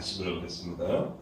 다시 불러보겠습니다.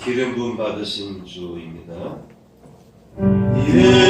기름 부음 받으신 주입니다. 예수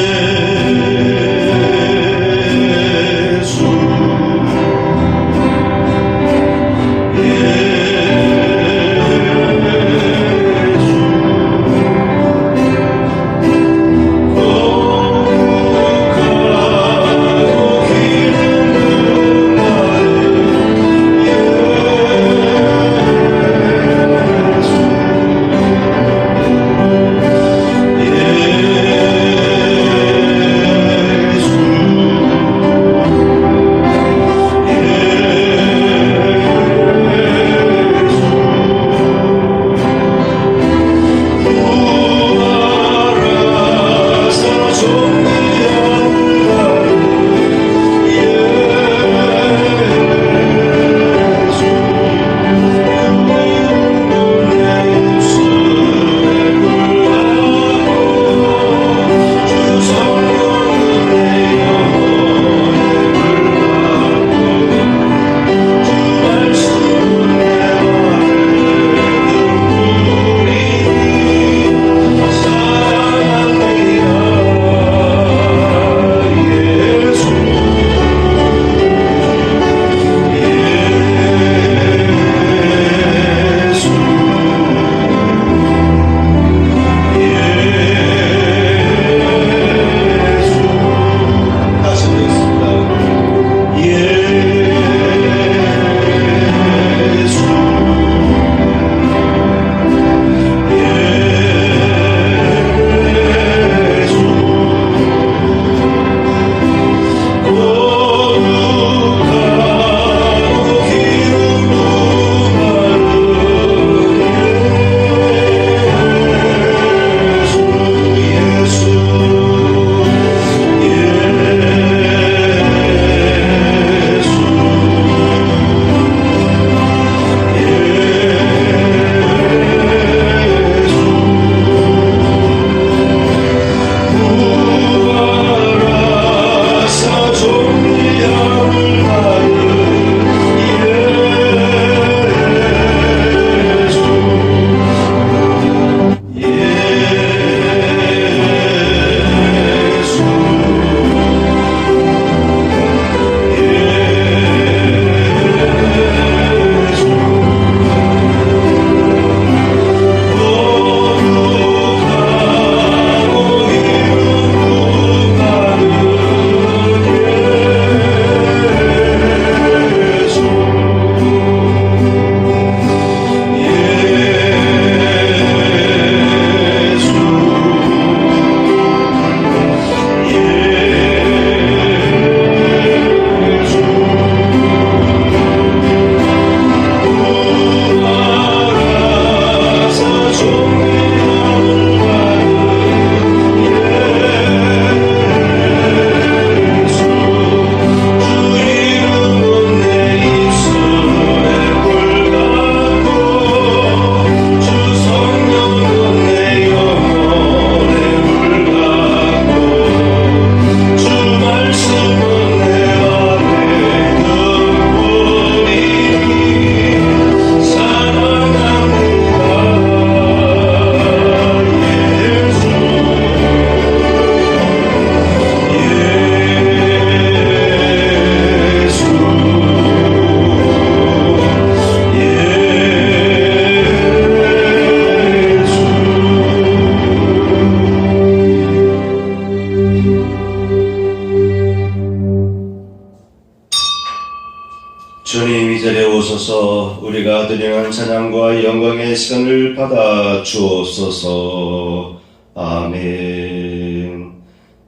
은혜를 받아 주옵소서. 아멘.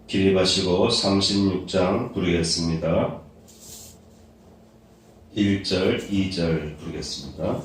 기립하시고 36장 부르겠습니다. 1절, 2절 부르겠습니다.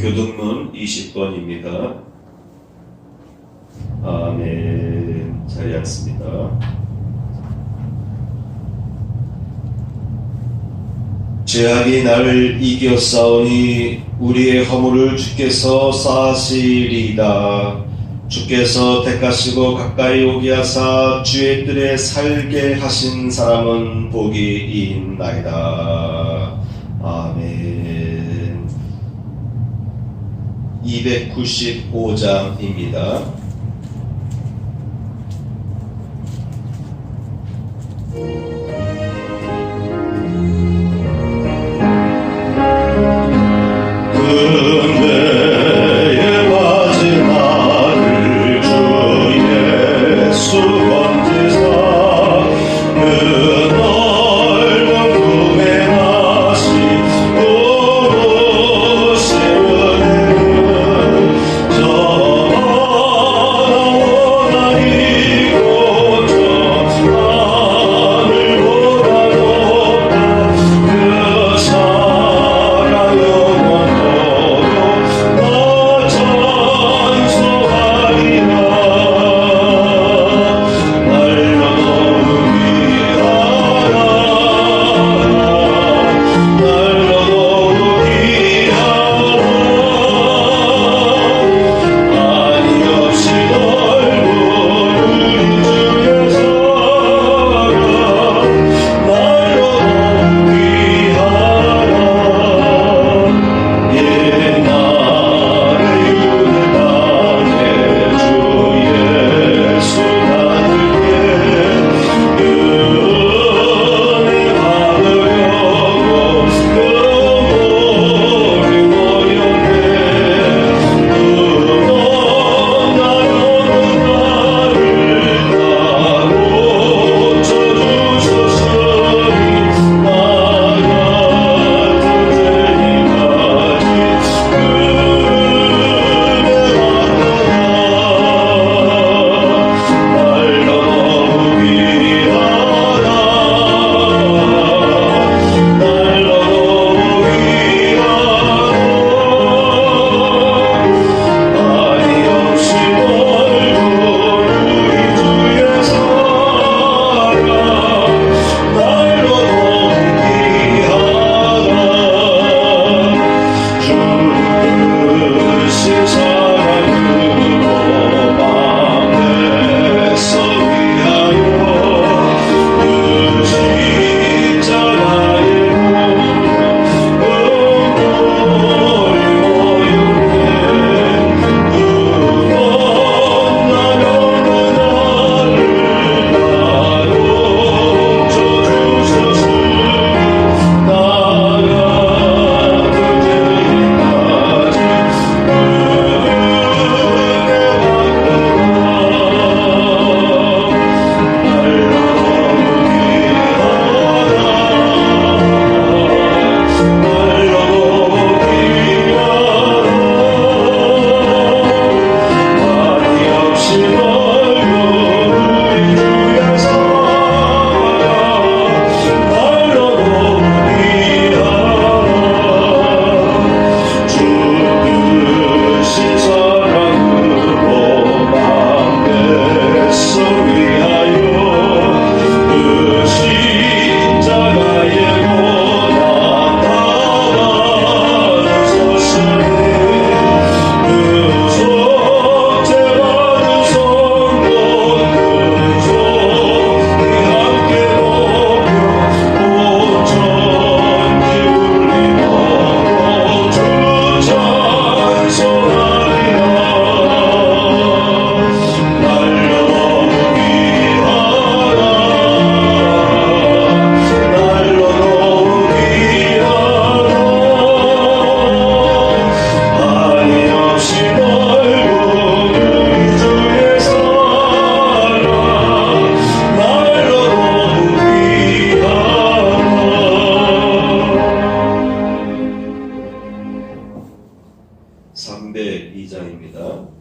교동문 20번입니다. 아멘. 자리에 앉습니다. 죄악이 나를 이겼사오니 우리의 허물을 주께서 사하시리이다. 주께서 택하시고 가까이 오게 하사 주의 뜰에 살게 하신 사람은 복이 있나이다. 아멘. 295장입니다. 저 말씀입니다.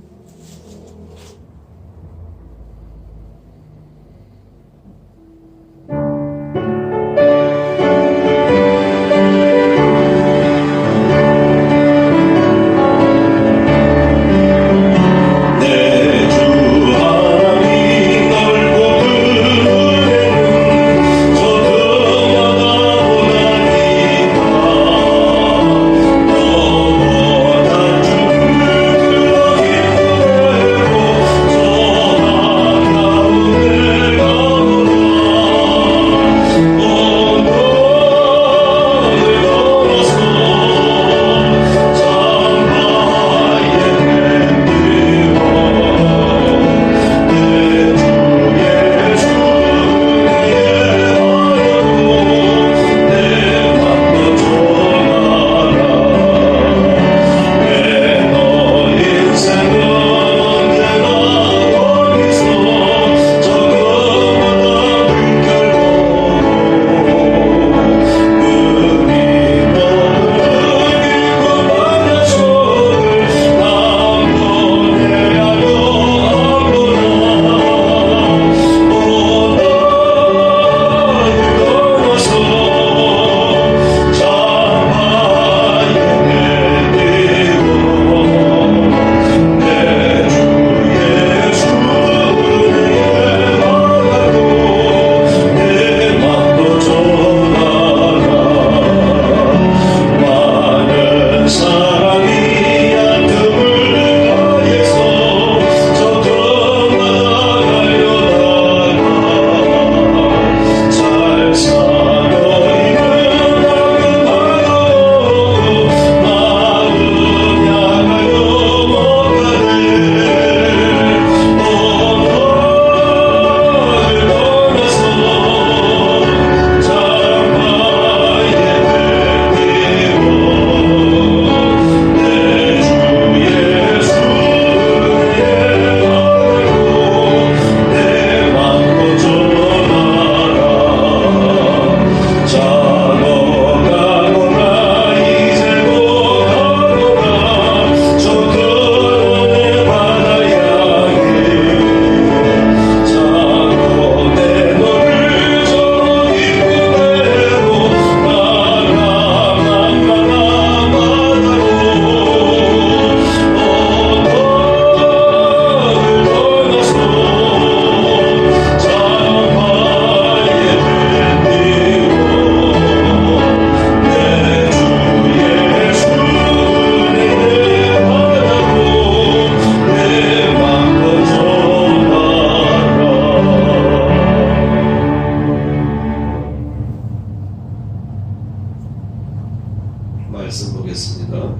말씀 보겠습니다.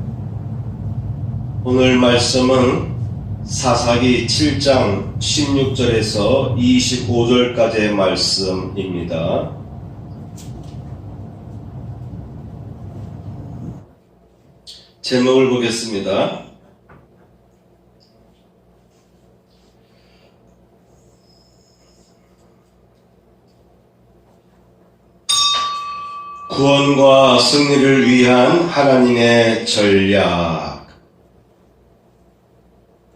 오늘 말씀은 사사기 7장 16절에서 25절까지의 말씀입니다. 제목을 보겠습니다. 구원과 승리를 위한 하나님의 전략.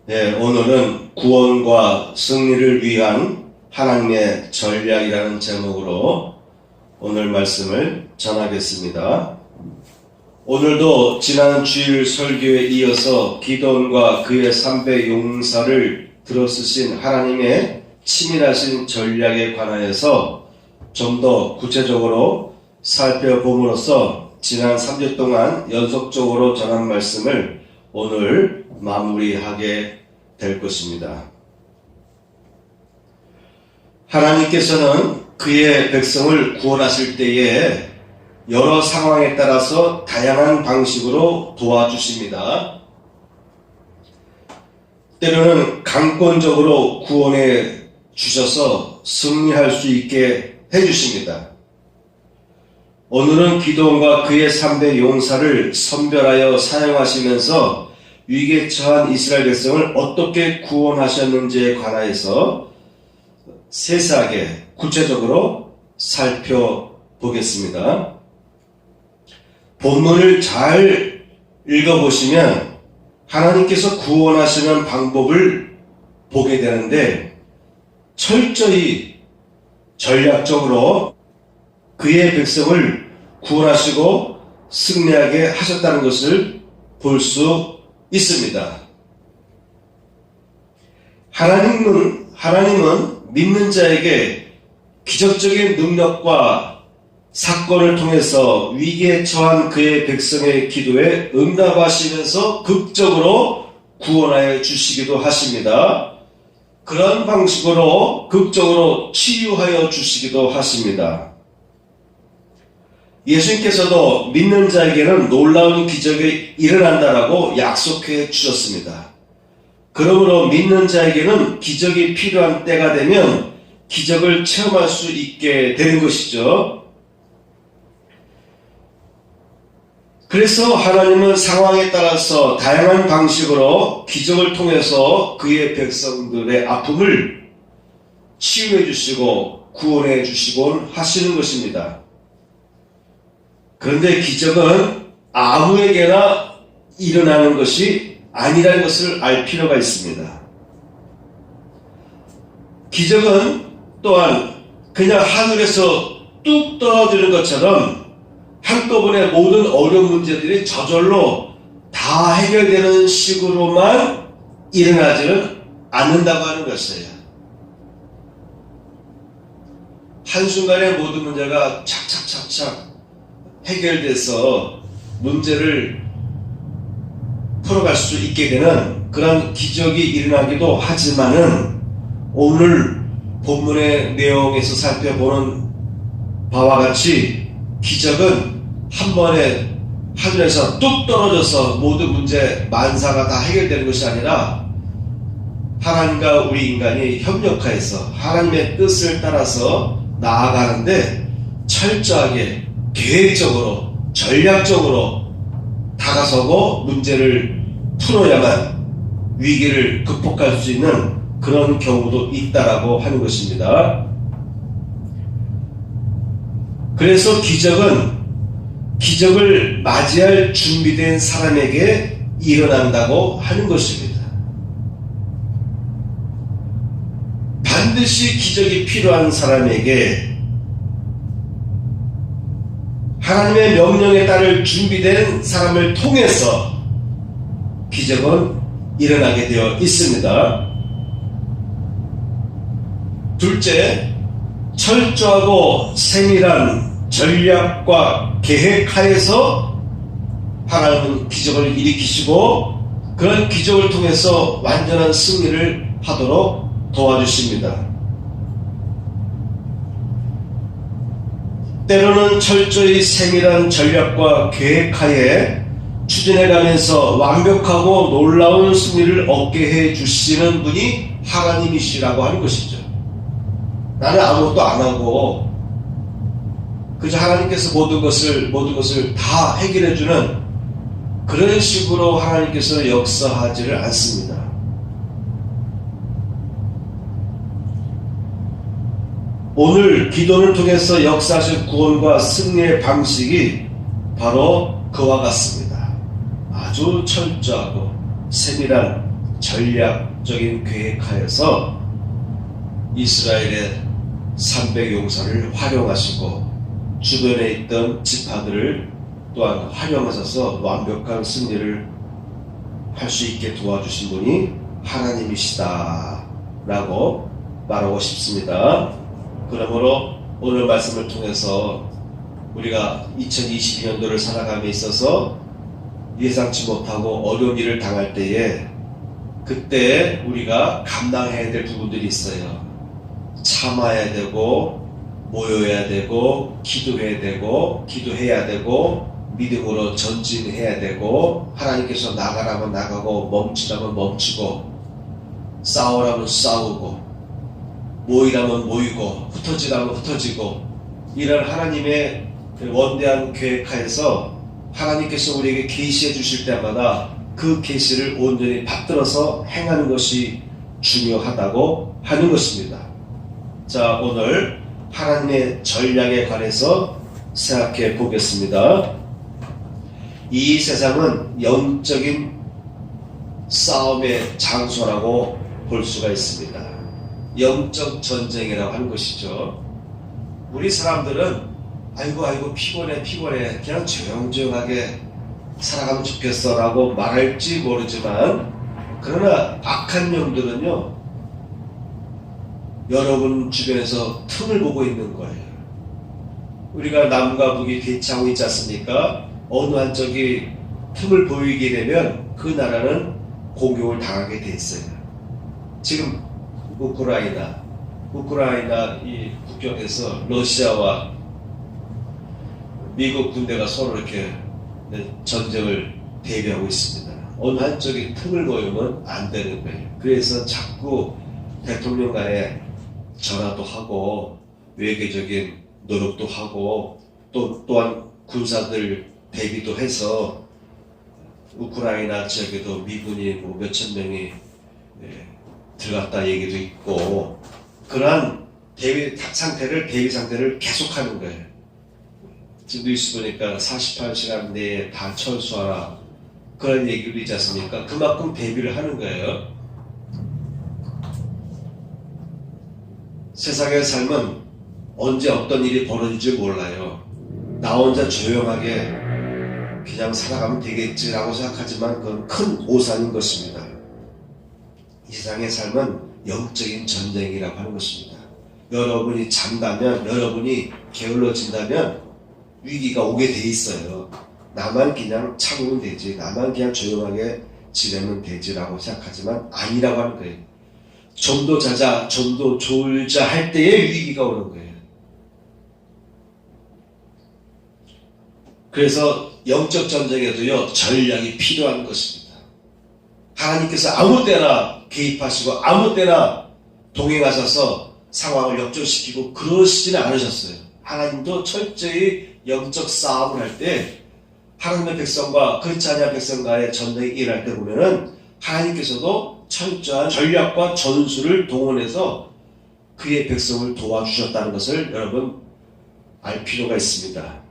네, 오늘은 구원과 승리를 위한 하나님의 전략이라는 제목으로 오늘 말씀을 전하겠습니다. 오늘도 지난 주일 설교에 이어서 기드온과 그의 3배 용사를 들어쓰신 하나님의 치밀하신 전략에 관하여서 좀 더 구체적으로 살펴봄으로써 지난 3주 동안 연속적으로 전한 말씀을 오늘 마무리하게 될 것입니다. 하나님께서는 그의 백성을 구원하실 때에 여러 상황에 따라서 다양한 방식으로 도와주십니다. 때로는 강권적으로 구원해 주셔서 승리할 수 있게 해주십니다. 오늘은 기드온과 그의 3대 용사를 선별하여 사용하시면서 위기에 처한 이스라엘 백성을 어떻게 구원하셨는지에 관하여서 세세하게 구체적으로 살펴보겠습니다. 본문을 잘 읽어보시면 하나님께서 구원하시는 방법을 보게 되는데 철저히 전략적으로 그의 백성을 구원하시고 승리하게 하셨다는 것을 볼 수 있습니다. 하나님은 믿는 자에게 기적적인 능력과 사건을 통해서 위기에 처한 그의 백성의 기도에 응답하시면서 극적으로 구원하여 주시기도 하십니다. 그런 방식으로 극적으로 치유하여 주시기도 하십니다. 예수님께서도 믿는 자에게는 놀라운 기적이 일어난다라고 약속해 주셨습니다. 그러므로 믿는 자에게는 기적이 필요한 때가 되면 기적을 체험할 수 있게 되는 것이죠. 그래서 하나님은 상황에 따라서 다양한 방식으로 기적을 통해서 그의 백성들의 아픔을 치유해 주시고 구원해 주시곤 하시는 것입니다. 그런데 기적은 아무에게나 일어나는 것이 아니라는 것을 알 필요가 있습니다. 기적은 또한 그냥 하늘에서 뚝 떨어지는 것처럼 한꺼번에 모든 어려운 문제들이 저절로 다 해결되는 식으로만 일어나지는 않는다고 하는 것이에요. 한순간에 모든 문제가 착착착착 해결돼서 문제를 풀어갈 수 있게 되는 그런 기적이 일어나기도 하지만은 오늘 본문의 내용에서 살펴보는 바와 같이 기적은 한 번에 하늘에서 뚝 떨어져서 모든 문제 만사가 다 해결되는 것이 아니라 하나님과 우리 인간이 협력하여서 하나님의 뜻을 따라서 나아가는데 철저하게 계획적으로 전략적으로 다가서고 문제를 풀어야만 위기를 극복할 수 있는 그런 경우도 있다라고 하는 것입니다. 그래서 기적을 맞이할 준비된 사람에게 일어난다고 하는 것입니다. 반드시 기적이 필요한 사람에게 하나님의 명령에 따를 준비된 사람을 통해서 기적은 일어나게 되어 있습니다. 둘째, 철저하고 세밀한 전략과 계획하에서 하나님은 기적을 일으키시고 그런 기적을 통해서 완전한 승리를 하도록 도와주십니다. 때로는 철저히 세밀한 전략과 계획하에 추진해가면서 완벽하고 놀라운 승리를 얻게 해주시는 분이 하나님이시라고 하는 것이죠. 나는 아무것도 안 하고 그저 하나님께서 모든 것을 다 해결해주는 그런 식으로 하나님께서 역사하지를 않습니다. 오늘 기도를 통해서 역사하신 구원과 승리의 방식이 바로 그와 같습니다. 아주 철저하고 세밀한 전략적인 계획하에서 이스라엘의 300용사를 활용하시고 주변에 있던 지파들을 또한 활용하셔서 완벽한 승리를 할 수 있게 도와주신 분이 하나님이시다 라고 말하고 싶습니다. 그러므로 오늘 말씀을 통해서 우리가 2022년도를 살아감에 있어서 예상치 못하고 어려운 일을 당할 때에 그때 우리가 감당해야 될 부분들이 있어요. 참아야 되고 모여야 되고 기도해야 되고 믿음으로 전진해야 되고 하나님께서 나가라면 나가고 멈추라면 멈추고 싸우라면 싸우고 모이라면 모이고 흩어지라면 흩어지고 이런 하나님의 원대한 계획하에서 하나님께서 우리에게 계시해 주실 때마다 그 계시를 온전히 받들어서 행하는 것이 중요하다고 하는 것입니다. 자, 오늘 하나님의 전략에 관해서 생각해 보겠습니다. 이 세상은 영적인 싸움의 장소라고 볼 수가 있습니다. 영적 전쟁이라고 하는 것이죠. 우리 사람들은 아이고 피곤해 그냥 조용조용하게 살아가면 좋겠어 라고 말할지 모르지만, 그러나 악한 영들은요, 여러분 주변에서 틈을 보고 있는 거예요. 우리가 남과 북이 대치하고 있지 않습니까? 어느 한쪽이 틈을 보이게 되면 그 나라는 공격을 당하게 돼 있어요. 지금 우크라이나 이 국경에서 러시아와 미국 군대가 서로 이렇게 전쟁을 대비하고 있습니다. 어느 한쪽이 틈을 보이면 안 되는 거예요. 그래서 자꾸 대통령 간에 전화도 하고 외교적인 노력도 하고 또한 군사들 대비도 해서 우크라이나 지역에도 미군이 뭐 몇천 명이 들어갔다 얘기도 있고, 그러한 대비 상태를 계속하는 거예요. 지금 뉴스 보니까 48시간 내에 다 철수하라, 그런 얘기도 있지 않습니까? 그만큼 대비를 하는 거예요. 세상의 삶은 언제 어떤 일이 벌어질지 몰라요. 나 혼자 조용하게 그냥 살아가면 되겠지라고 생각하지만 그건 큰 오산인 것입니다. 이 세상의 삶은 영적인 전쟁이라고 하는 것입니다. 여러분이 잔다면, 여러분이 게을러진다면 위기가 오게 돼 있어요. 나만 그냥 참으면 되지, 나만 그냥 조용하게 지내면 되지라고 생각하지만 아니라고 하는 거예요. 좀 더 자자, 좀 더 졸자 할 때에 위기가 오는 거예요. 그래서 영적 전쟁에도요, 전략이 필요한 것입니다. 하나님께서 아무 때나 개입하시고 아무 때나 동행하셔서 상황을 역전시키고 그러시지는 않으셨어요. 하나님도 철저히 영적 싸움을 할 때 하나님의 백성과 그렇지 않은 백성과의 전쟁이 일어날 때 보면은 하나님께서도 철저한 전략과 전술을 동원해서 그의 백성을 도와주셨다는 것을 여러분 알 필요가 있습니다.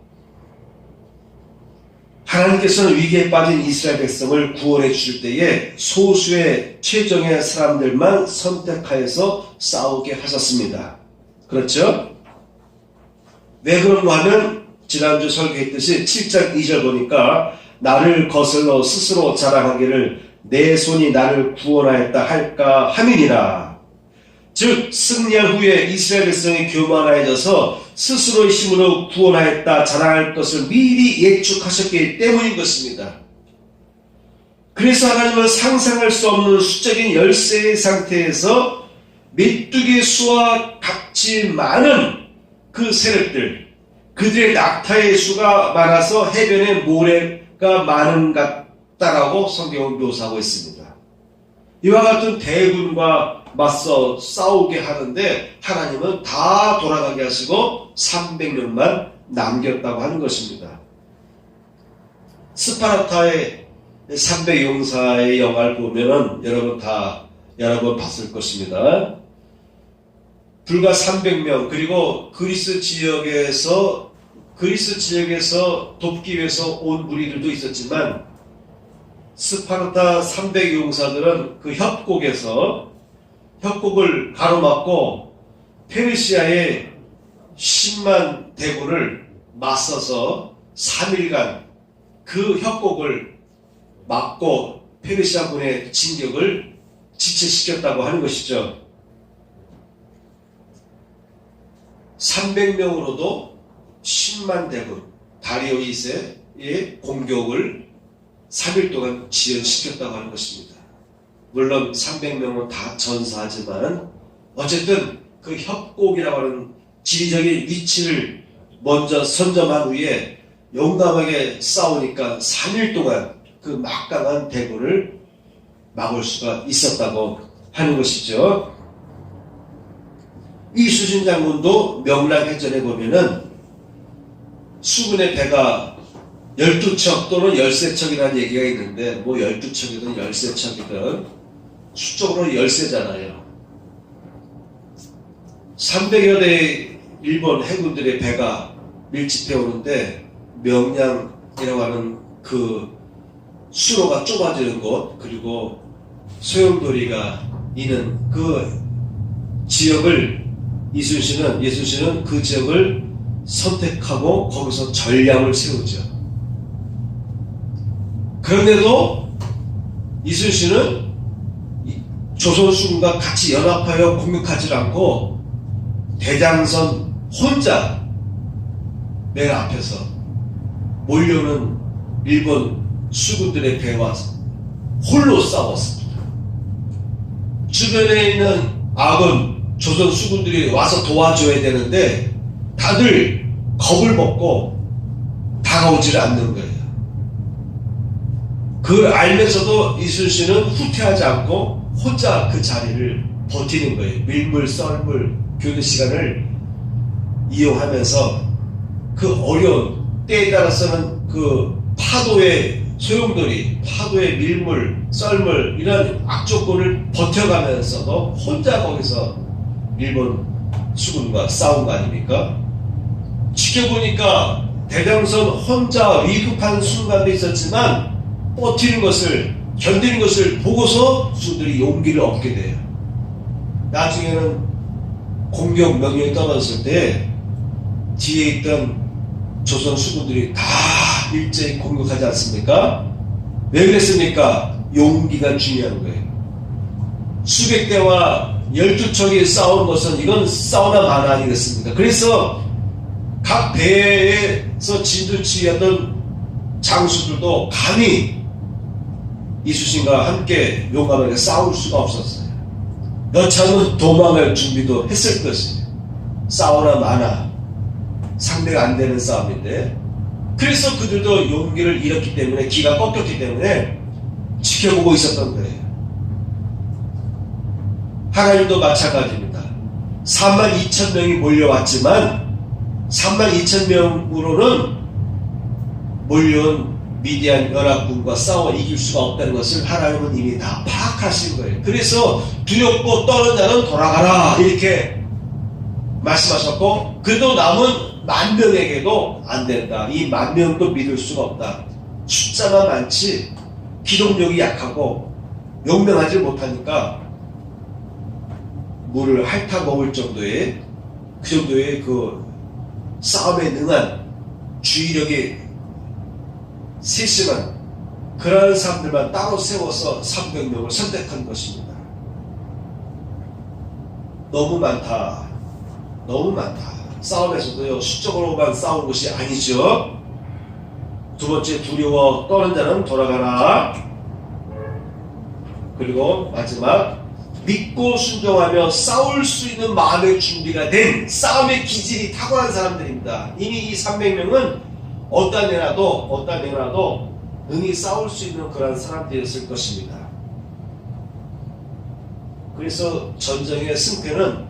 하나님께서는 위기에 빠진 이스라엘 백성을 구원해 주실 때에 소수의 최정의 사람들만 선택하여서 싸우게 하셨습니다. 그렇죠? 왜 그런가 하면 지난주 설교했듯이 7장 2절 보니까 나를 거슬러 스스로 자랑하기를 내 손이 나를 구원하였다 할까 함이니라. 즉 승리한 후에 이스라엘 백성이 교만하여져서 스스로의 힘으로 구원하였다 자랑할 것을 미리 예측하셨기 때문인 것입니다. 그래서 하나님은 상상할 수 없는 수적인 열세의 상태에서 메뚜기 수와 같이 많은 그 세력들, 그들의 낙타의 수가 많아서 해변에 모래가 많은 것 같다라고 성경은 묘사하고 있습니다. 이와 같은 대군과 맞서 싸우게 하는데 하나님은 다 돌아가게 하시고 300명만 남겼다고 하는 것입니다. 스파르타의 300용사의 영화를 보면은 여러분 다 여러 번 봤을 것입니다. 불과 300명, 그리고 그리스 지역에서 돕기 위해서 온 무리들도 있었지만 스파르타 300용사들은 그 협곡을 가로막고 페르시아의 10만 대군을 맞서서 3일간 그 협곡을 막고 페르시아군의 진격을 지체시켰다고 하는 것이죠. 300명으로도 10만 대군 다리오 2세의 공격을 3일 동안 지연시켰다고 하는 것입니다. 물론 300명은 다 전사하지만 어쨌든 그 협곡이라고 하는 지리적인 위치를 먼저 선점한 후에 용감하게 싸우니까 3일 동안 그 막강한 대군을 막을 수가 있었다고 하는 것이죠. 이수신 장군도 명랑해전에 보면은 수군의 배가 12척 또는 13척이라는 얘기가 있는데 뭐 12척이든 13척이든 수적으로 13잖아요. 300여 대의 일본 해군들의 배가 밀집해 오는데 명량이라고 하는 그 수로가 좁아지는 곳, 그리고 소용돌이가 있는 그 지역을 예순신은 그 지역을 선택하고 거기서 전략을 세우죠. 그런데도 이순신은 조선수군과 같이 연합하여 공격하지 않고 대장선 혼자 맨 앞에서 몰려오는 일본 수군들의 배와 홀로 싸웠습니다. 주변에 있는 아군 조선 수군들이 와서 도와줘야 되는데 다들 겁을 먹고 다가오질 않는 거예요. 그걸 알면서도 이순신은 후퇴하지 않고 혼자 그 자리를 버티는 거예요. 밀물, 썰물, 교대 시간을 이용하면서 그 어려운 때에 따라서는 그 파도의 소용돌이, 파도의 밀물, 썰물 이런 악조건을 버텨가면서도 혼자 거기서 일본 수군과 싸운 거 아닙니까? 지켜보니까 대장선 혼자 위급한 순간도 있었지만 버티는 것을, 견디는 것을 보고서 수군들이 용기를 얻게 돼요. 나중에는 공격 명령이 떨어졌을 때 뒤에 있던 조선 수군들이 다 일제히 공격하지 않습니까? 왜 그랬습니까? 용기가 중요한 거예요. 수백 대와 12척이 싸운 것은 이건 싸우나 마나 아니겠습니까? 그래서 각 배에서 진두치하던 장수들도 감히 이순신과 함께 용감하게 싸울 수가 없었어요. 여차하면 도망할 준비도 했을 것이에요. 싸우나 마나 상대가 안 되는 싸움인데, 그래서 그들도 용기를 잃었기 때문에, 기가 꺾였기 때문에 지켜보고 있었던 거예요. 하나님도 마찬가지입니다. 32,000명이 몰려왔지만 32,000명으로는 몰려온 미디안 연합군과 싸워 이길 수가 없다는 것을 하나님은 이미 다 파악하신 거예요. 그래서 두렵고 떠는 자는 돌아가라 이렇게 말씀하셨고, 그래도 남은 10,000명에게도 안 된다. 이 10,000명도 믿을 수가 없다. 숫자가 많지 기동력이 약하고 용맹하지 못하니까 물을 핥아 먹을 정도의 그 싸움에 능한 주의력이 세심한 그러한 사람들만 따로 세워서 300명을 선택한 것입니다. 너무 많다. 너무 많다. 싸움에서도요, 수적으로만 싸운 것이 아니죠. 두 번째, 두려워 떠는 자는 돌아가라. 그리고 마지막, 믿고 순종하며 싸울 수 있는 마음의 준비가 된 싸움의 기질이 탁월한 사람들입니다. 이미 이 300명은 어떤 애라도 능히 싸울 수 있는 그런 사람들이었을 것입니다. 그래서 전쟁의 승패는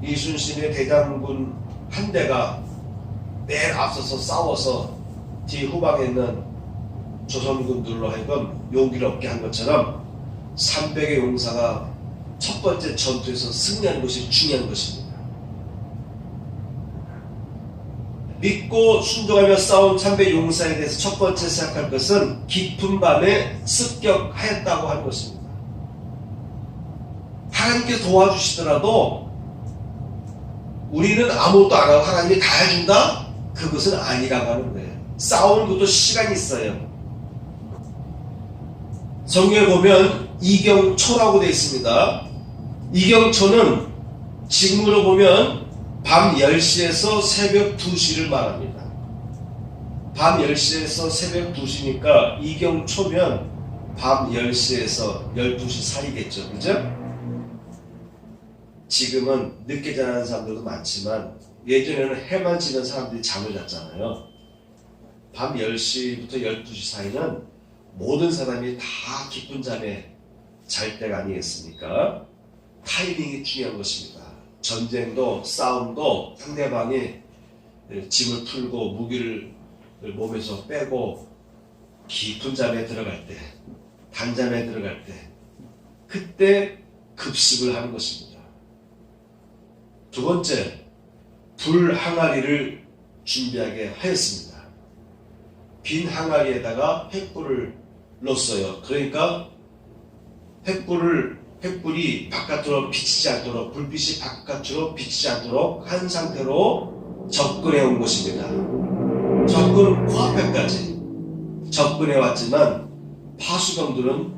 이순신의 대장군 한 대가 맨 앞서서 싸워서 뒤 후방에 있는 조선군들로 하여금 용기를 얻게 한 것처럼 300의 용사가 첫 번째 전투에서 승리하는 것이 중요한 것입니다. 믿고 순종하며 싸운 300 용사에 대해서 첫 번째 생각할 것은 깊은 밤에 습격하였다고 하는 것입니다. 하나님께서 도와주시더라도 우리는 아무것도 안 하고 하나님이 다 해준다? 그것은 아니라고 하는 거예요. 싸우는 것도 시간이 있어요. 성경에 보면 이경초라고 되어 있습니다. 이경초는 지금으로 보면 밤 10시에서 새벽 2시를 말합니다. 밤 10시에서 새벽 2시니까 이경초면 밤 10시에서 12시 사이겠죠. 그죠? 지금은 늦게 자는 사람들도 많지만 예전에는 해만 지는 사람들이 잠을 잤잖아요. 밤 10시부터 12시 사이는 모든 사람이 다 깊은 잠에 잘 때가 아니겠습니까? 타이밍이 중요한 것입니다. 전쟁도 싸움도 상대방이 짐을 풀고 무기를 몸에서 빼고 깊은 잠에 들어갈 때, 단잠에 들어갈 때, 그때 급습을 하는 것입니다. 두 번째, 불 항아리를 준비하게 하였습니다. 빈 항아리에다가 횃불을 넣었어요. 그러니까 횃불이 바깥으로 비치지 않도록, 불빛이 바깥으로 비치지 않도록 한 상태로 접근해 온 곳입니다. 접근 코앞에까지 접근해 왔지만 파수병들은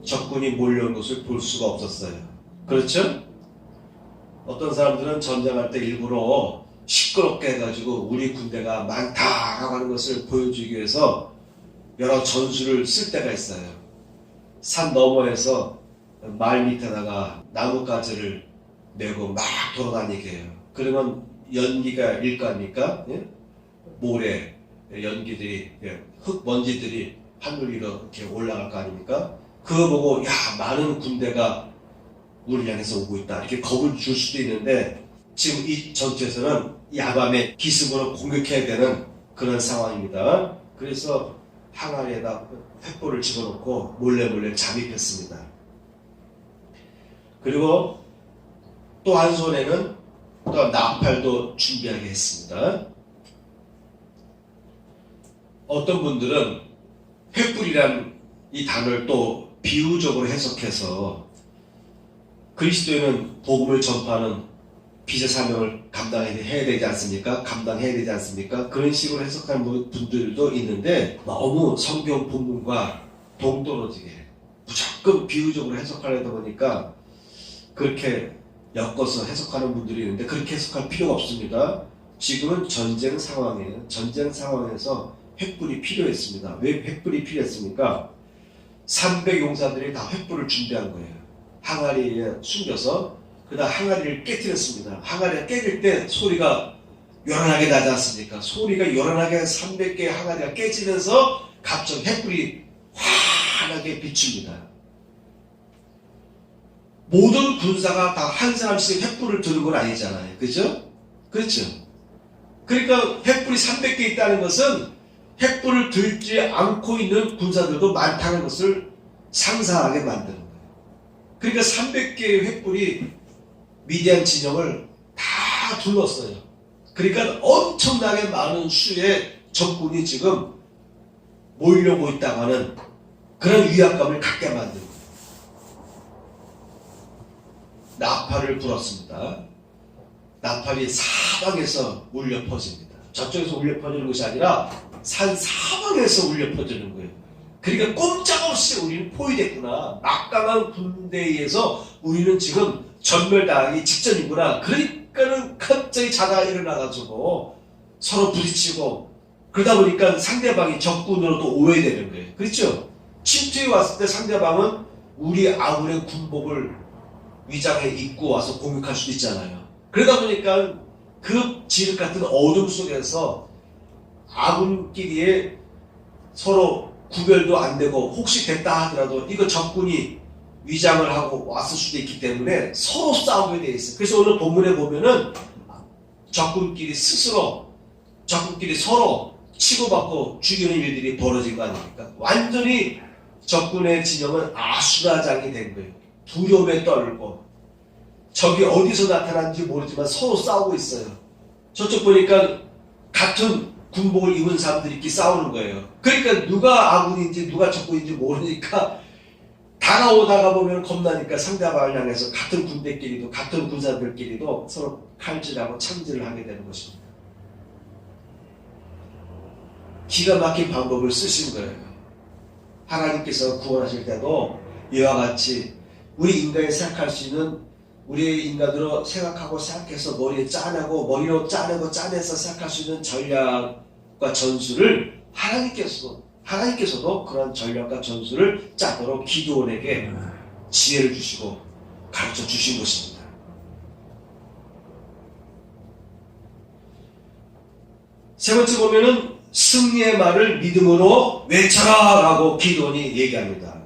적군이 몰려온 것을 볼 수가 없었어요. 그렇죠? 어떤 사람들은 전쟁할 때 일부러 시끄럽게 해가지고 우리 군대가 많다라고 하는 것을 보여주기 위해서 여러 전술을 쓸 때가 있어요. 산 너머에서 말 밑에다가 나뭇가지를 메고 막 돌아다니게 해요. 그러면 연기가 일 거 아닙니까? 예? 모래, 연기들이, 흙 먼지들이 하늘 위로 이렇게 올라갈 거 아닙니까? 그거 보고, 야, 많은 군대가 우리를 향해서 오고 있다. 이렇게 겁을 줄 수도 있는데, 지금 이 전투에서는 야밤에 기습으로 공격해야 되는 그런 상황입니다. 그래서 항아리에다 횃불을 집어넣고 몰래 잠입했습니다. 그리고 또 한 손에는 또 나팔도 준비하게 했습니다. 어떤 분들은 횃불이란 이 단어를 또 비유적으로 해석해서 그리스도인은 복음을 전파하는 비제 사명을 감당해야 되지 않습니까? 감당해야 되지 않습니까? 그런 식으로 해석하는 분들도 있는데 너무 성경 본문과 동떨어지게 무조건 비유적으로 해석하려다 보니까 그렇게 엮어서 해석하는 분들이 있는데 그렇게 해석할 필요가 없습니다. 지금은 전쟁 상황이에요. 전쟁 상황에서 횃불이 필요했습니다. 왜 횃불이 필요했습니까? 300용사들이 다 횃불을 준비한 거예요. 항아리에 숨겨서 그다음 항아리를 깨뜨렸습니다. 항아리가 깨질 때 소리가 요란하게 나지 않습니까? 소리가 요란하게 300개의 항아리가 깨지면서 갑자기 횃불이 환하게 비춥니다. 모든 군사가 다 한 사람씩 횃불을 드는 건 아니잖아요. 그죠? 그렇죠? 그러니까 횃불이 300개 있다는 것은 횃불을 들지 않고 있는 군사들도 많다는 것을 상상하게 만드는 거예요. 그러니까 300개의 횃불이 미디안 진영을 다 둘렀어요. 그러니까 엄청나게 많은 수의 적군이 지금 몰려오고 있다고 하는 그런 위압감을 갖게 만든 거예요. 나팔을 불었습니다. 나팔이 사방에서 울려 퍼집니다. 저쪽에서 울려 퍼지는 것이 아니라 산 사방에서 울려 퍼지는 거예요. 그러니까 꼼짝없이 우리는 포위됐구나. 막강한 군대에 의해서 우리는 지금 전멸당하기 직전이구나. 그러니까는 갑자기 자다가 일어나가지고 서로 부딪히고 그러다 보니까 상대방이 적군으로도 오해되는 거예요. 그렇죠? 침투에 왔을 때 상대방은 우리 아군의 군복을 위장해 입고 와서 공격할 수도 있잖아요. 그러다 보니까 그 지륵 같은 어둠 속에서 아군끼리의 서로 구별도 안 되고 혹시 됐다 하더라도 이거 적군이 위장을 하고 왔을 수도 있기 때문에 서로 싸우게 돼 있어요. 그래서 오늘 본문에 보면은 적군끼리 서로 치고받고 죽이는 일들이 벌어진 거 아닙니까? 완전히 적군의 진영은 아수라장이 된 거예요. 두려움에 떨고 적이 어디서 나타났는지 모르지만 서로 싸우고 있어요. 저쪽 보니까 같은 군복을 입은 사람들이 싸우는 거예요. 그러니까 누가 아군인지 누가 적군인지 모르니까 다가오다가 보면 겁나니까 상대방을 향해서 같은 군대끼리도 같은 군사들끼리도 서로 칼질하고 참질을 하게 되는 것입니다. 기가 막힌 방법을 쓰신 거예요. 하나님께서 구원하실 때도 이와 같이 우리 인간이 생각할 수 있는 우리의 인간으로 생각하고 생각해서 머리로 짜내서 생각할 수 있는 전략과 전술을 하나님께서도 그런 전략과 전술을 짜도록 기드온에게 지혜를 주시고 가르쳐 주신 것입니다. 세 번째 보면은 승리의 말을 믿음으로 외쳐라 라고 기드온이 얘기합니다.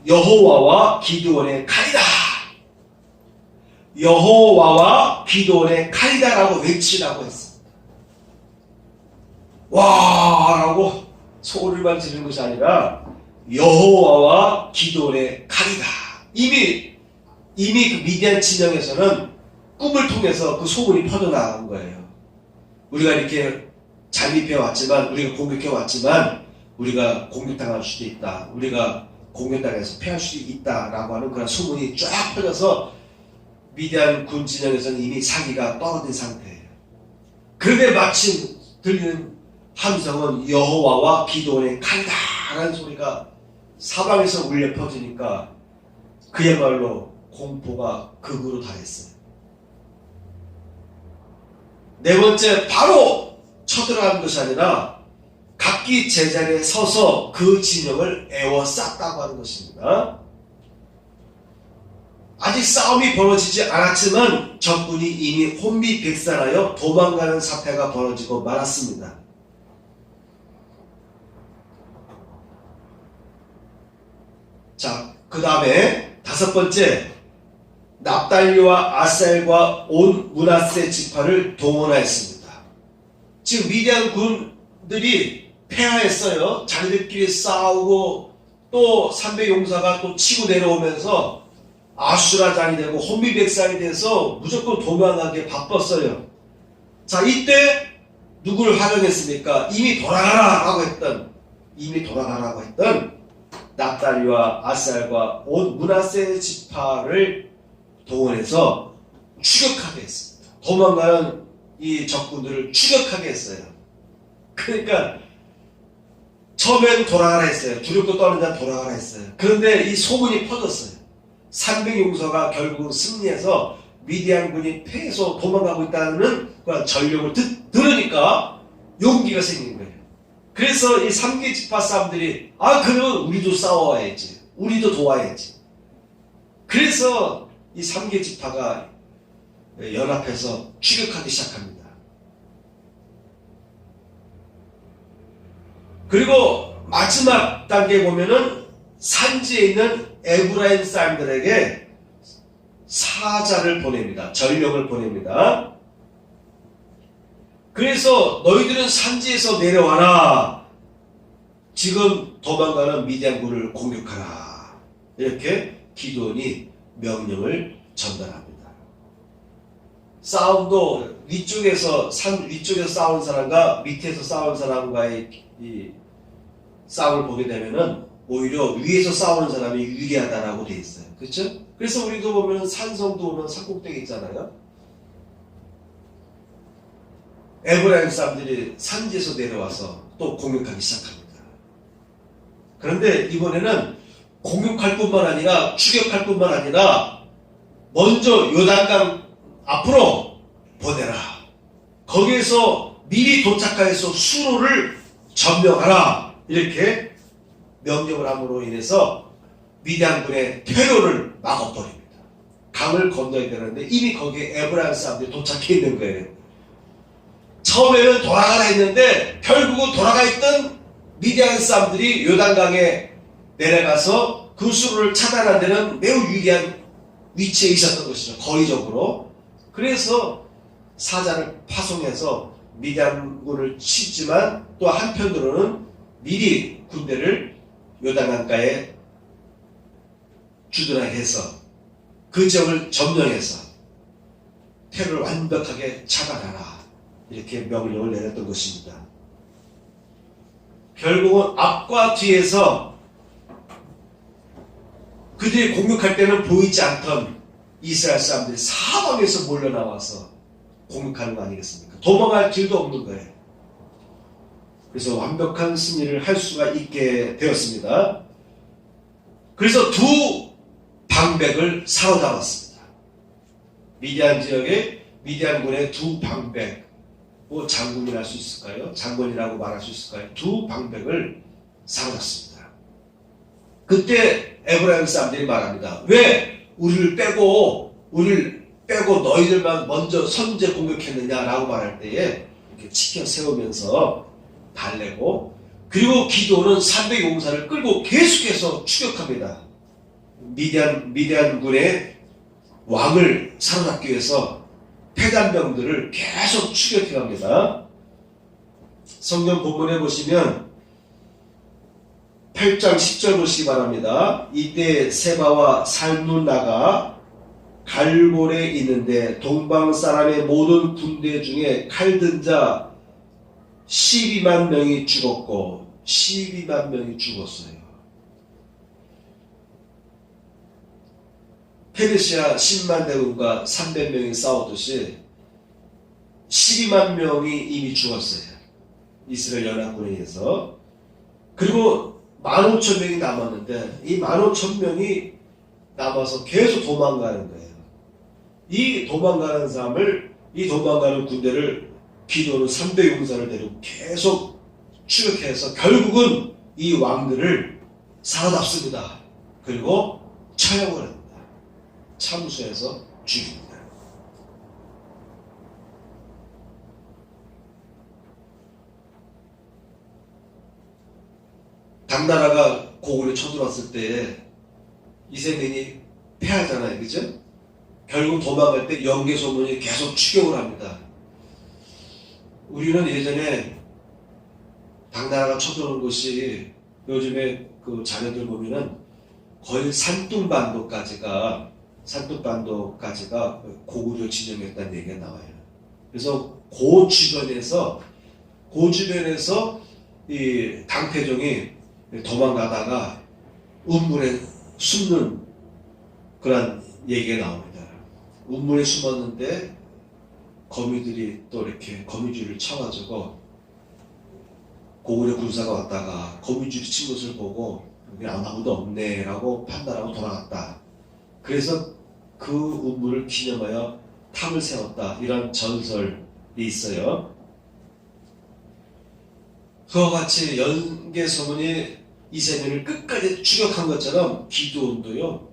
여호와와 기드온의 칼이다. 여호와와 기드온의 칼이다라고 외치라고 했습니다. 와 라고 소리만 지르는 것이 아니라 여호와와 기드온의 칼이다. 이미 그 미디안 진영에서는 꿈을 통해서 그 소문이 퍼져나간 거예요. 우리가 이렇게 잠입해 왔지만, 우리가 공격해 왔지만 우리가 공격당할 수도 있다. 우리가 공격당해서 패할 수 있다라고 하는 그런 소문이 쫙 퍼져서 미디안 군 진영에서는 이미 사기가 떨어진 상태예요. 그런데 마침 들리는 함성은 여호와와 기도원의 칼날한 소리가 사방에서 울려 퍼지니까 그야말로 공포가 극으로 달했어요. 네 번째, 바로 쳐들어간 것이 아니라 각기 제자리에 서서 그 진영을 에워쌌다고 하는 것입니다. 아직 싸움이 벌어지지 않았지만 적군이 이미 혼비백산하여 도망가는 사태가 벌어지고 말았습니다. 자, 그 다음에 다섯 번째, 납달리와 아셀과 온 므낫세 지파를 동원하였습니다. 지금 미디안 군들이 패하했어요. 자기들끼리 싸우고 또 300용사가 또 치고 내려오면서 아수라장이 되고 혼비백산이 돼서 무조건 도망가게 바빴어요. 자, 이때 누구를 활용했습니까? 이미 돌아가라고 했던 납달리와 아셀과 온 므낫세 지파를 동원해서 추격하게 했습니다. 도망가는 이 적군들을 추격하게 했어요. 그러니까 처음엔 돌아가라 했어요. 두렵고 떠는 자는 돌아가라 했어요. 그런데 이 소문이 퍼졌어요. 300용사가 결국은 승리해서 미디안군이 패해서 도망가고 있다는 그런 전령을 들으니까 용기가 생긴 거예요. 그래서 이 3개 지파 사람들이 그러면 우리도 싸워야지, 우리도 도와야지. 그래서 이 3개 지파가 연합해서 추격하기 시작합니다. 그리고 마지막 단계에 보면은 산지에 있는 에브라임 사람들에게 사자를 보냅니다. 전령을 보냅니다. 그래서 너희들은 산지에서 내려와라. 지금 도망가는 미디안군을 공격하라. 이렇게 기드온이 명령을 전달합니다. 싸움도 산 위쪽에서 싸우는 사람과 밑에서 싸우는 사람과의 이 싸움을 보게 되면은 오히려 위에서 싸우는 사람이 유리하다라고 돼 있어요. 그렇죠? 그래서 우리도 보면 산성도 오면 산꼭대기 있잖아요. 에브라임 사람들이 산지에서 내려와서 또 공격하기 시작합니다. 그런데 이번에는 공격할 뿐만 아니라 추격할 뿐만 아니라 먼저 요단강 앞으로 보내라. 거기에서 미리 도착하여서 수로를 점령하라. 이렇게 명령을 함으로 인해서 미디안군의 퇴로를 막아버립니다. 강을 건너야 되는데 이미 거기에 에브라임 사람들이 도착해 있는 거예요. 처음에는 돌아가라 했는데 결국은 돌아가 있던 미디안 사람들이 요단강에 내려가서 그 수로를 차단하는 데는 매우 유리한 위치에 있었던 것이죠. 거리적으로. 그래서 사자를 파송해서 미디안군을 치지만 또 한편으로는 미리 군대를 요단강가에 주둔하게 해서 그 지역을 점령해서 테러를 완벽하게 차단하라. 이렇게 명령을 내렸던 것입니다. 결국은 앞과 뒤에서 그들이 공격할 때는 보이지 않던 이스라엘 사람들이 사방에서 몰려나와서 공격하는 거 아니겠습니까? 도망갈 길도 없는 거예요. 그래서 완벽한 승리를 할 수가 있게 되었습니다. 그래서 두 방백을 사로잡았습니다. 미디안 지역에 미디안군의 두 방백, 뭐 장군이라 할 수 있을까요? 장군이라고 말할 수 있을까요? 두 방백을 사로잡습니다. 그때 에브라임 사람들이 말합니다. 왜 우리를 빼고 너희들만 먼저 선제 공격했느냐라고 말할 때에 이렇게 치켜 세우면서 달래고, 그리고 기드온은 300용사를 끌고 계속해서 추격합니다. 미디안군의 왕을 사로잡기 위해서 패단병들을 계속 추격해 갑니다. 성경 본문에 보시면 8장 10절 보시기 바랍니다. 이때 세바와 살문나가 갈골에 있는데 동방 사람의 모든 군대 중에 칼든 자 12만 명이 죽었고 12만 명이 죽었어요. 페르시아 10만 대군과 300명이 싸우듯이 12만 명이 이미 죽었어요. 이스라엘 연합군에 의해서. 그리고 15,000명이 남았는데 이 15,000명이 남아서 계속 도망가는 거예요. 이 도망가는 군대를 기도는 300 용사를 데리고 계속 추격해서 결국은 이 왕들을 사로잡습니다. 그리고 처형을 합니다. 참수해서 죽입니다. 당나라가 고구려 쳐들어왔을 때 이세민이 패하잖아요. 그죠? 결국 도망갈 때 영계소문이 계속 추격을 합니다. 우리는 예전에 당나라가 쳐들어온 곳이 요즘에 그 자료들 보면은 거의 산둥반도까지가 고구려 진영이었다는 얘기가 나와요. 그래서 그 주변에서 이 당태종이 도망가다가 운문에 숨는 그런 얘기가 나옵니다. 운문에 숨었는데 거미들이 또 이렇게 거미줄을 쳐가지고 고구려 군사가 왔다가 거미줄이 친 것을 보고 아무도 없네라고 판단하고 돌아갔다. 그래서 그 운문을 기념하여 탑을 세웠다. 이런 전설이 있어요. 그와 같이 연개소문이 이세민을 끝까지 추격한 것처럼 기드온도요,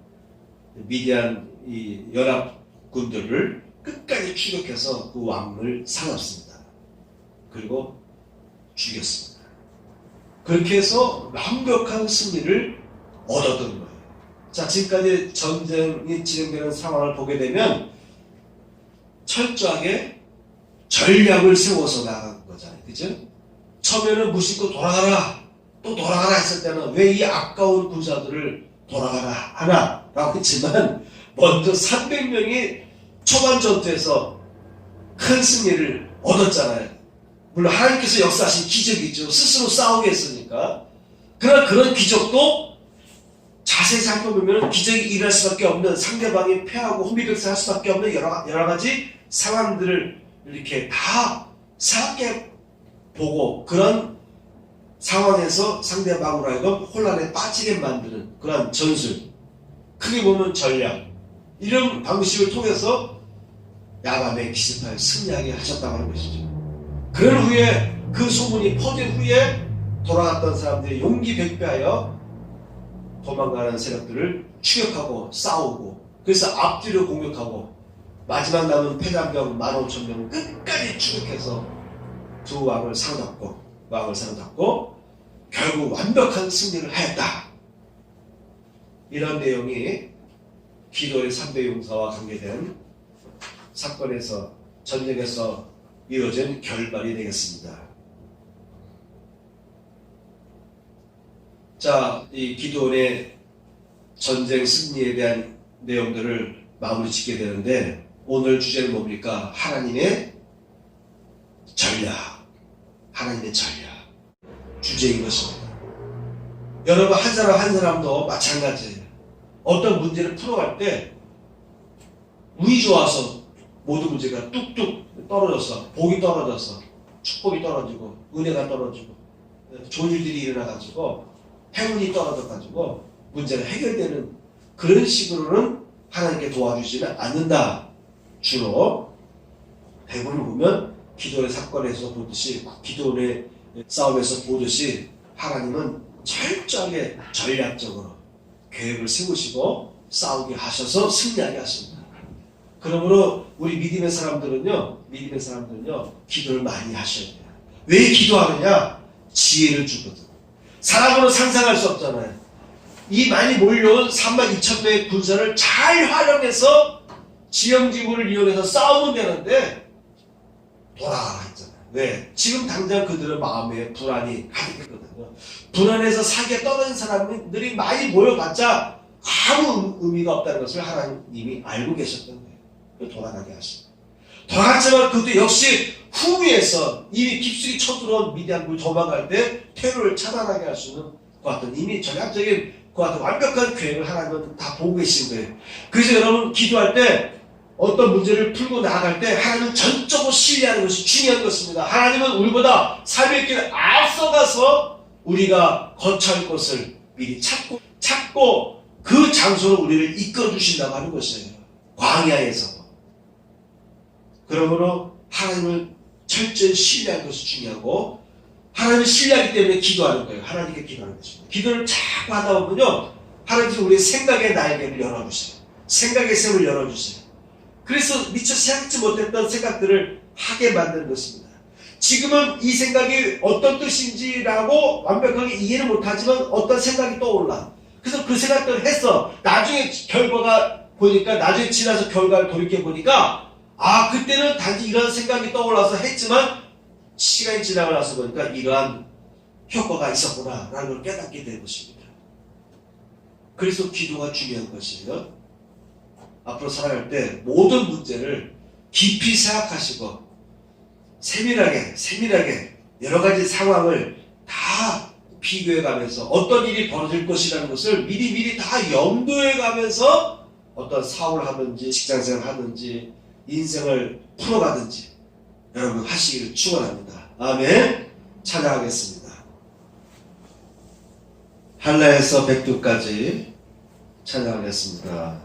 미디안 이 연합군들을 끝까지 추격해서 그 왕을 사납습니다. 그리고 죽였습니다. 그렇게 해서 완벽한 승리를 얻었던 거예요. 자, 지금까지 전쟁이 진행되는 상황을 보게 되면 철저하게 전략을 세워서 나간 거잖아요. 그죠? 처음에는 무심코 돌아가라, 또 돌아가라 했을 때는 왜 이 아까운 군사들을 돌아가라 하나? 라고 했지만 먼저 300명이 초반 전투에서 큰 승리를 얻었잖아요. 물론 하나님께서 역사하신 기적이죠. 스스로 싸우게 했으니까. 그러나 그런 기적도 자세히 살펴보면 기적이 일어날 수밖에 없는, 상대방이 패하고 혼비백산할 수밖에 없는 여러 가지 상황들을 이렇게 다 생각해 보고 그런 상황에서 상대방으로 하여금 혼란에 빠지게 만드는 그런 전술, 크게 보면 전략, 이런 방식을 통해서 야밤에 기습하여 승리하게 하셨다고 하는 것이죠. 그런 후에 그 소문이 퍼진 후에 돌아갔던 사람들이 용기 백배하여 도망가는 세력들을 추격하고 싸우고, 그래서 앞뒤로 공격하고 마지막 남은 패잔병 15,000명을 끝까지 추격해서 두 왕을 사로잡고 결국 완벽한 승리를 하였다. 이런 내용이 기도의 3대 용사와 관계된 사건에서, 전쟁에서 이루어진 결말이 되겠습니다. 자, 이 기도의 전쟁 승리에 대한 내용들을 마무리 짓게 되는데, 오늘 주제는 뭡니까? 하나님의 전략. 주제인 것입니다. 여러분, 한 사람도 마찬가지예요. 어떤 문제를 풀어갈 때 운이 좋아서 모든 문제가 뚝뚝 떨어져서, 복이 떨어져서, 축복이 떨어지고, 은혜가 떨어지고, 좋은 일들이 일어나가지고, 행운이 떨어져가지고 문제가 해결되는 그런 식으로는 하나님께 도와주지는 않는다. 주로 대부분 보면 기도의 사건에서 보듯이, 기도의 싸움에서 보듯이 하나님은 철저하게 전략적으로 계획을 세우시고 싸우게 하셔서 승리하게 하십니다. 그러므로 우리 믿음의 사람들은요 기도를 많이 하셔야 돼요. 왜 기도하느냐? 지혜를 주거든. 사람으로 상상할 수 없잖아요. 이 많이 몰려온 32,000명의 군사를 잘 활용해서 지형지구를 이용해서 싸우면 되는데 돌아가라 했잖아요. 왜? 지금 당장 그들은 마음에 불안이 가득했거든요. 불안해서 사기에 떨어진 사람들이 많이 모여봤자 아무 의미가 없다는 것을 하나님이 알고 계셨던 거예요. 돌아가게 하시고, 돌아갔지만 그것도 역시 후위에서 이미 깊숙이 쳐들어온 미디안군이 도망갈 때 테러를 차단하게 할 수 있는 것 같은 이미 전략적인 그와 완벽한 계획을 하나님은 다 보고 계신 거예요. 그래서 여러분 기도할 때 어떤 문제를 풀고 나아갈 때 하나님은 전적으로 신뢰하는 것이 중요한 것입니다. 하나님은 우리보다 삶의 길을 앞서가서 우리가 거처할 것을 미리 찾고 그 장소로 우리를 이끌어 주신다고 하는 것이에요. 광야에서. 그러므로 하나님을 철저히 신뢰하는 것이 중요하고 하나님을 신뢰하기 때문에 기도하는 거예요. 하나님께 기도하는 것입니다. 기도를 자꾸 하다 보면요, 하나님께서 우리의 생각의 날개를 열어주세요. 생각의 샘을 열어주세요. 그래서 미처 생각지 못했던 생각들을 하게 만드는 것입니다. 지금은 이 생각이 어떤 뜻인지라고 완벽하게 이해를 못하지만 어떤 생각이 떠올라. 그래서 그 생각들을 했어. 나중에 결과가 보니까, 나중에 지나서 결과를 돌이켜보니까 아, 그때는 단지 이런 생각이 떠올라서 했지만 시간이 지나고 나서 보니까 이러한 효과가 있었구나 라는 걸 깨닫게 된 것입니다. 그래서 기도가 중요한 것이에요. 앞으로 살아갈 때 모든 문제를 깊이 생각하시고 세밀하게 여러 가지 상황을 다 비교해 가면서 어떤 일이 벌어질 것이라는 것을 미리 다 염두해 가면서 어떤 사업을 하든지 직장생활을 하든지 인생을 풀어가든지 여러분 하시기를 축원합니다. 아멘. 찬양하겠습니다. 한라에서 백두까지 찬양하겠습니다.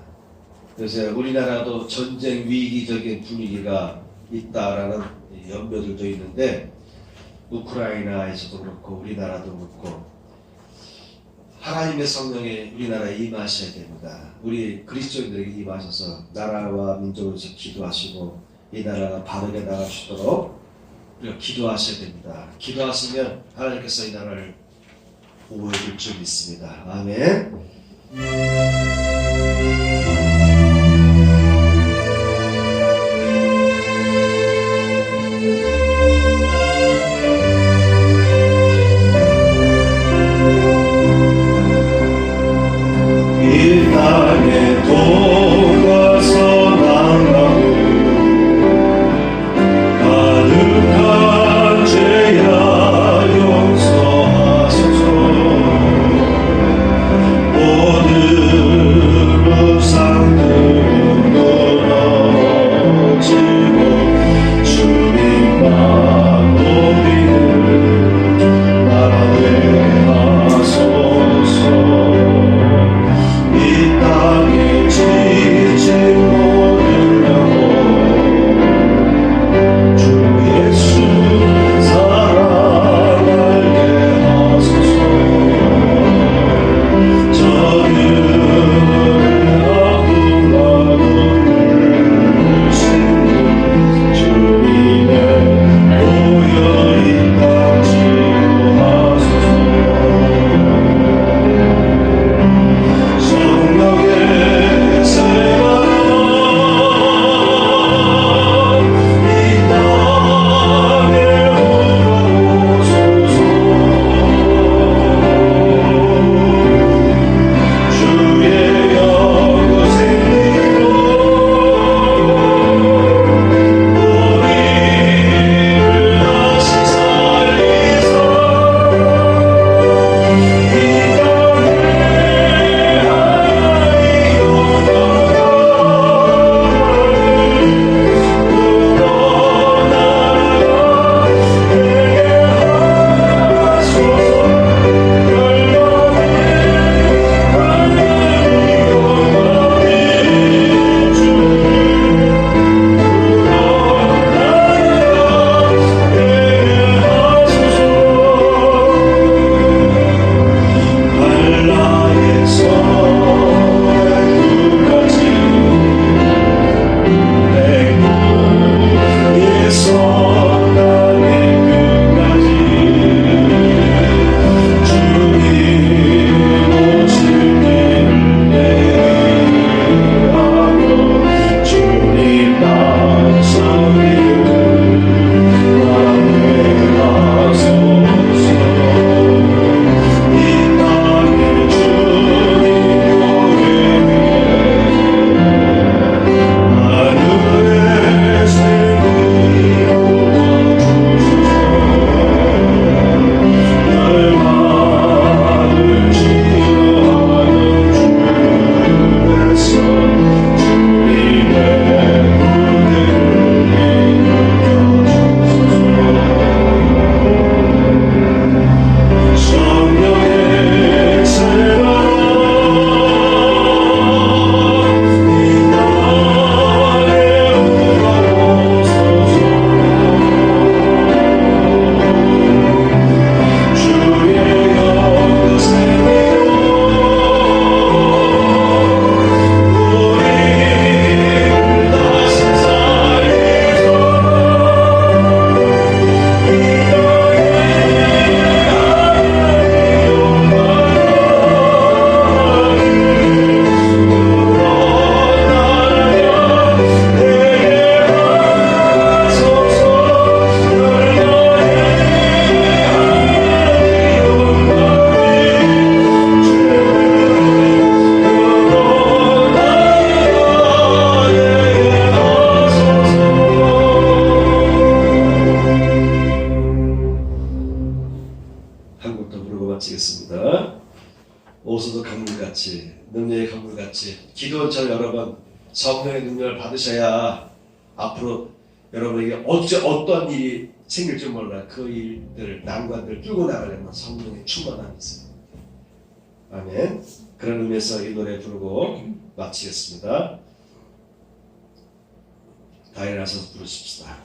요새 우리나라도 전쟁 위기적인 분위기가 있다라는 연료들도 있는데 우크라이나에서도 그렇고 우리나라도 그렇고 하나님의 성령이 우리나라에 임하셔야 됩니다. 우리 그리스도인들에게 임하셔서 나라와 민족을 위해서 기도하시고 이 나라가 바르게 나갈 수 있도록 우리가 기도하셔야 됩니다. 기도하시면 하나님께서 이 나라를 보호해 줄 줄 믿습니다. 아멘. 이 땅에 돌아서 나가고 가득한 죄야 용서하소서. 모든 받으셔야 앞으로 여러분에게 어떤 일이 생길지 몰라 그 일들, 난관들을 뚫고 나가려면 성령의 충만함이 있어요. 아멘. 그런 의미에서 이 노래 부르고 마치겠습니다. 다 일어나서 부르십시다.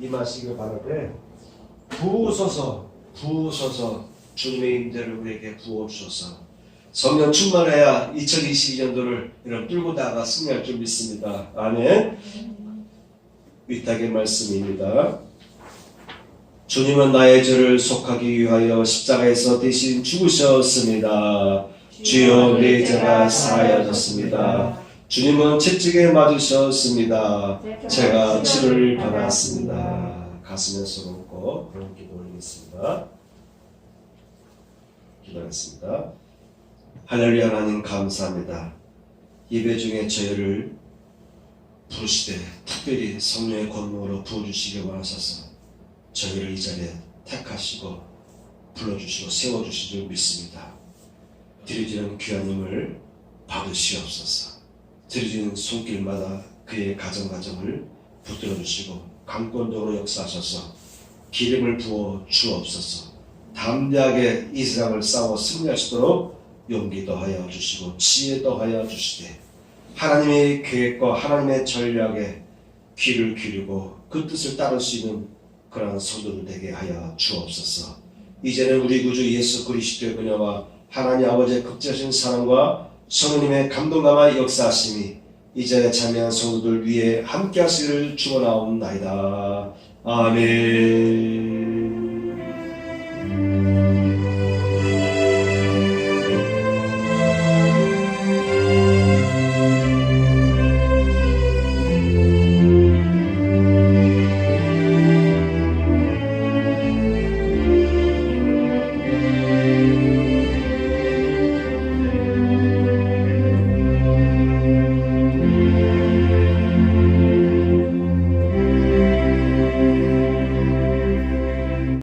임하시길 바라되 부으소서 주님의 임재를 우리에게 부어주소서. 성령 충만해야 2022년도를 여러분 뚫고 나가 승리할 줄 믿습니다. 아멘. 위탁의 말씀입니다. 주님은 나의 죄를 속하기 위하여 십자가에서 대신 죽으셨습니다. 주여 내 죄가 사하여졌습니다. 주님은 채찍에 맞으셨습니다. 제가 치료를 받았습니다. 가슴에 손을 얹고 그런 기도 올리겠습니다. 기도하겠습니다. 할렐루야. 하나님 감사합니다. 예배 중에 저희를 부르시되 특별히 성령의 권능으로 부어주시기 원하셔서 저희를 이 자리에 택하시고 불러주시고 세워주신 줄 믿습니다. 드려지는 귀한 힘을 받으시옵소서. 드려지는 손길마다 그의 가정을 붙들어주시고 강권적으로 역사하셔서 기름을 부어 주옵소서. 담대하게 이 세상을 싸워 승리할 수 있도록 용기 더하여 주시고 지혜 더하여 주시되 하나님의 계획과 하나님의 전략에 귀를 기울이고 그 뜻을 따를 수 있는 그러한 성도들 되게 하여 주옵소서. 이제는 우리 구주 예수 그리스도의 그녀와 하나님 아버지의 극진하신 사랑과 성령님의 감동감화 역사하심이 이 자리에 참여한 성도들 위에 함께 하시기를 축원하옵나이다. 아멘.